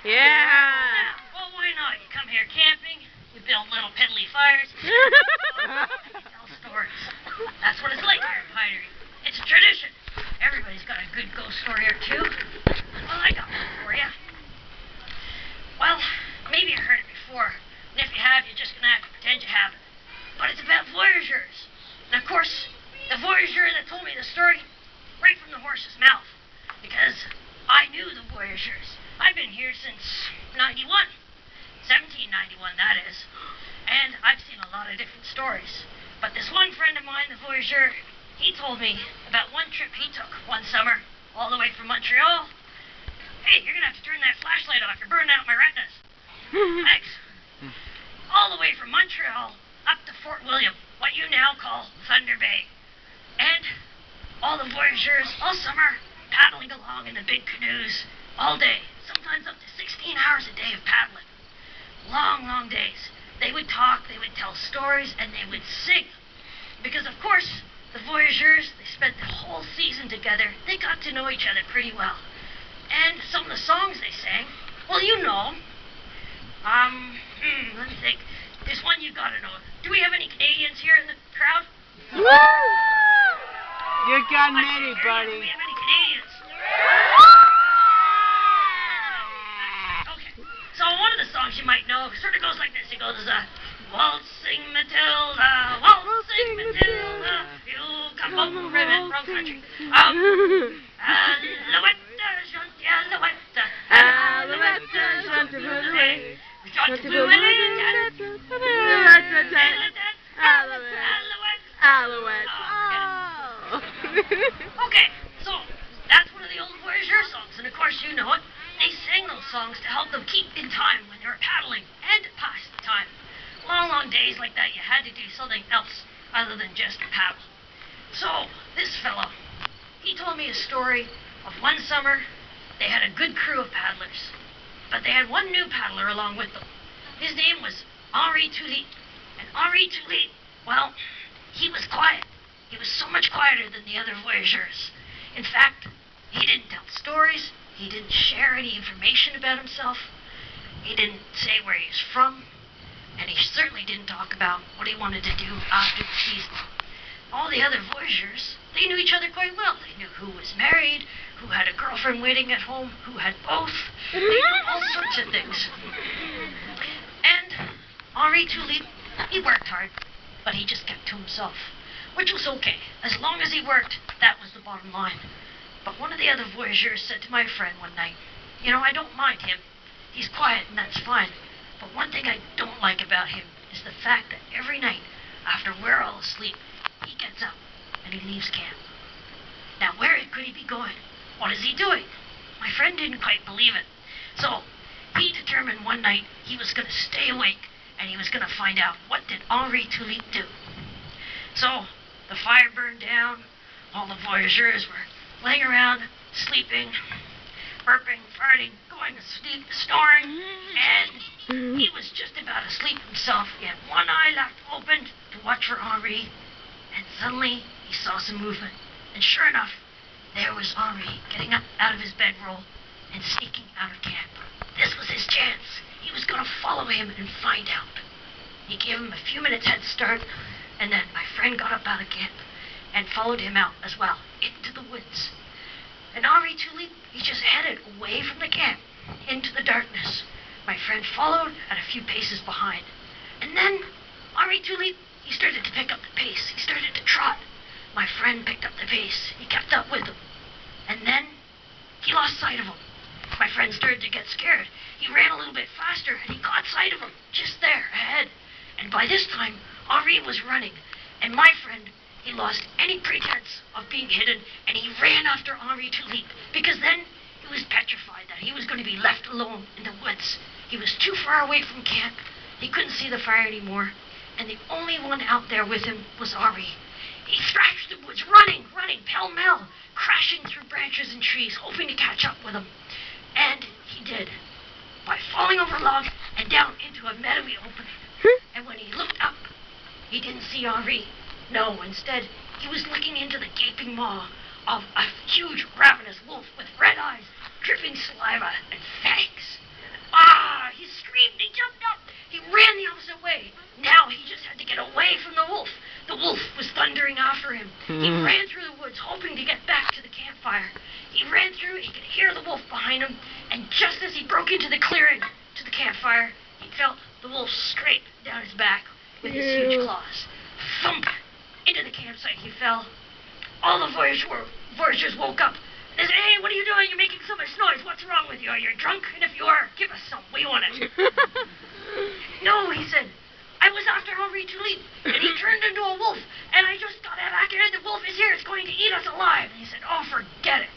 Yeah. Well, why not? You come here camping, you build little piddly fires, you tell stories. That's what it's like here in Pinary. It's a tradition. Everybody's got a good ghost story or two. Well, I got one for you. Well, maybe you heard it before, and if you have, you're just gonna have to pretend you haven't. But it's about voyageurs. And of course, the voyageur that told me the story right from the horse's mouth. Because I knew the voyageurs. I've been here since 91. 1791, that is. And I've seen a lot of different stories. But this one friend of mine, the voyageur, he told me about one trip he took one summer, all the way from Montreal. Hey, you're gonna have to turn that flashlight off. You're burning out my retinas. Thanks. All the way from Montreal up to Fort William, what you now call Thunder Bay. And all the voyageurs all summer paddling along in the big canoes all day, sometimes up to 16 hours a day of paddling. Long, long days. They would talk, they would tell stories, and they would sing. Because, of course, the voyageurs, they spent the whole season together. They got to know each other pretty well. And some of the songs they sang, well, you know. Let me think. There's one you gotta know. Do we have any Canadians here in the crowd? Woo! You got many, buddy. Do we have any Canadians? Okay. So one of the songs you might know sort of goes like this. It goes, waltzing Matilda, waltzing Matilda, you come over ribbon, wrong country. Alouette, chanty, alouette, alouette, chanty, blue, chanty, blue, Alouette. Okay, so that's one of the old voyageur songs, and of course you know it. They sang those songs to help them keep in time when they were paddling and to pass the time. Long, long days like that, you had to do something else other than just paddle. So this fellow, he told me a story of one summer. They had a good crew of paddlers, but they had one new paddler along with them. His name was Henri Tulip, and Henri Tulip, well, he was quiet. He was so much quieter than the other voyageurs. In fact, he didn't tell stories. He didn't share any information about himself. He didn't say where he was from. And he certainly didn't talk about what he wanted to do after the season. All the other voyageurs, they knew each other quite well. They knew who was married, who had a girlfriend waiting at home, who had both. They knew all sorts of things. And Henri Tulip, he worked hard, but he just kept to himself, which was okay. As long as he worked, that was the bottom line. But one of the other voyageurs said to my friend one night, you know, I don't mind him. He's quiet and that's fine. But one thing I don't like about him is the fact that every night, after we're all asleep, he gets up and he leaves camp. Now, where could he be going? What is he doing? My friend didn't quite believe it. So, he determined one night he was going to stay awake and he was going to find out what did Henri Tulip do. So, the fire burned down. All the voyageurs were laying around, sleeping, burping, farting, going to sleep, snoring, and he was just about asleep himself. He had one eye left open to watch for Henri, and suddenly he saw some movement. And sure enough, there was Henri getting up out of his bedroll and sneaking out of camp. This was his chance. He was going to follow him and find out. He gave him a few minutes head start, and then my friend got up out of camp and followed him out as well, into the woods. And Henri Tulip, he just headed away from the camp, into the darkness. My friend followed at a few paces behind. And then Henri Tulip, he started to pick up the pace. He started to trot. My friend picked up the pace. He kept up with him. And then he lost sight of him. My friend started to get scared. He ran a little bit faster, and he caught sight of him, just there, ahead. And by this time, Henri was running. And my friend, he lost any pretense of being hidden, and he ran after Henri Tulip, because then he was petrified that he was going to be left alone in the woods. He was too far away from camp. He couldn't see the fire anymore, and the only one out there with him was Henri. He thrashed the woods, running, pell-mell, crashing through branches and trees, hoping to catch up with him. And he did, by falling over a log and down into a meadowy opening. And when he looked up, he didn't see Henri. No, instead, he was looking into the gaping maw of a huge ravenous wolf with red eyes, dripping saliva, and fangs. And just as he broke into the clearing to the campfire, he felt the wolf scrape down his back with his huge claws. Thump! Into the campsite he fell. All the voyagers woke up. They said, "Hey, what are you doing? You're making so much noise. What's wrong with you? Are you drunk? And if you are, give us some. We want it." "No," he said. "I was after Henri Tulip, and he turned into a wolf, and I just got back here. The wolf is here. It's going to eat us alive." And he said, "Oh, forget it.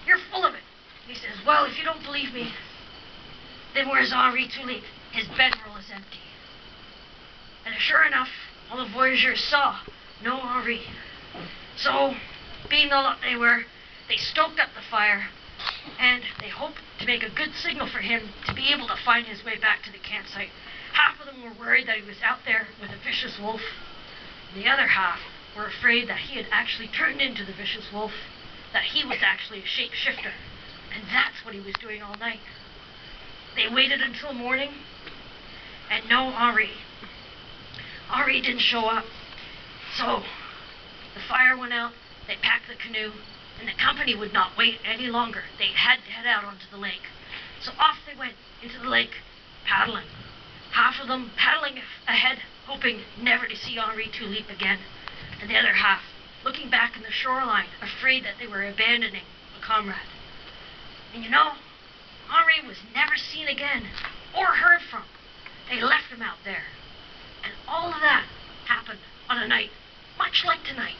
You're full of it." He says, "Well, if you don't believe me, then where's Henri Tulip? His bedroll is empty." And sure enough, all the voyagers saw no Henri. So, being the lot they were, they stoked up the fire, and they hoped to make a good signal for him to be able to find his way back to the campsite. Half of them were worried that he was out there with a vicious wolf. The other half were afraid that he had actually turned into the vicious wolf, that he was actually a shapeshifter, and that's what he was doing all night. They waited until morning, and no Henri. Henri didn't show up. So, the fire went out, they packed the canoe, and the company would not wait any longer. They had to head out onto the lake. So off they went into the lake, paddling. Half of them paddling ahead, hoping never to see Henri Tulip again, and the other half looking back in the shoreline, afraid that they were abandoning a comrade. And you know, Henri was never seen again or heard from. They left him out there. And all of that happened on a night much like tonight.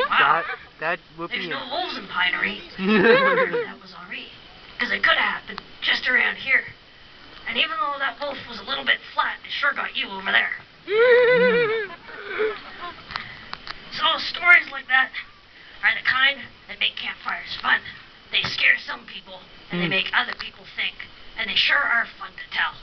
Wow. That whoopee. There's no wolves in Pinary. That was Henri. Because it could have happened just around here. And even though that wolf was a little bit flat, it sure got you over there. So stories like that are the kind that make campfires fun. They scare some people, and they make other people think. And they sure are fun to tell.